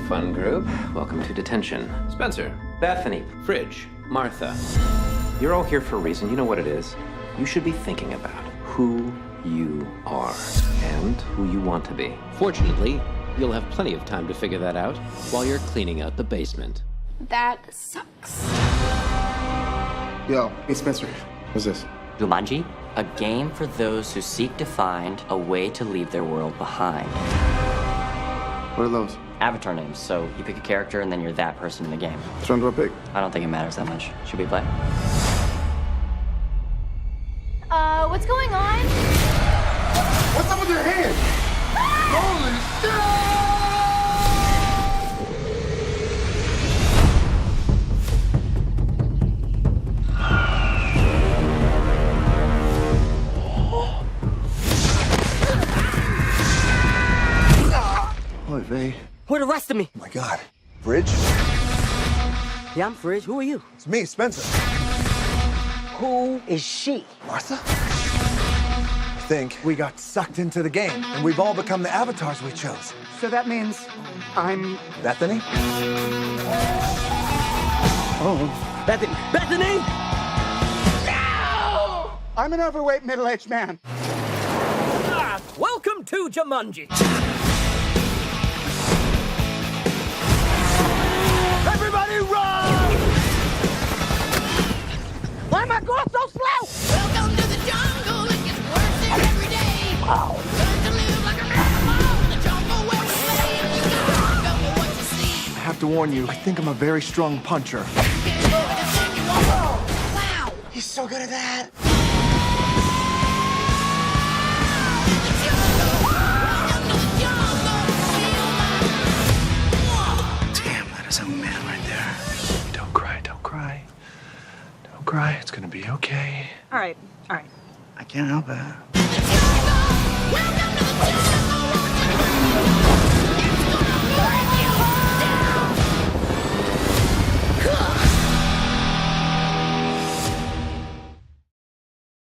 fun group. Welcome to detention. Spencer, Bethany, Fridge, Martha. You're all here for a reason. You know what it is. You should be thinking about who you are and who you want to be. Fortunately, you'll have plenty of time to figure that out while you're cleaning out the basement. That sucks. Yo, hey Spencer, what's this? Jumanji, a game for those who seek to find a way to leave their world behind. What are those? Avatar names, so you pick a character and then you're that person in the game. Which one do I pick? I don't think it matters that much. Should we play? What's going on? What's up with your hand? Holy shit! Oy vey. Who the rest of me? Oh my God. Fridge? Yeah, I'm Fridge. Who are you? It's me, Spencer. Who is she? Martha? I think we got sucked into the game, and we've all become the avatars we chose. So that means I'm Bethany? Oh. Bethany! No! I'm an overweight middle-aged man. Welcome to Jumanji. Everybody run! Why am I going so slow? Welcome to the jungle, it gets worse there every day. Wow. Learn to live like an animal in the jungle where we play. You gotta remember what you see. I have to warn you, I think I'm a very strong puncher. Wow. He's so good at that. Damn, that is a man right there. Don't cry, don't cry. Don't cry, it's gonna be okay. All right. I can't help it.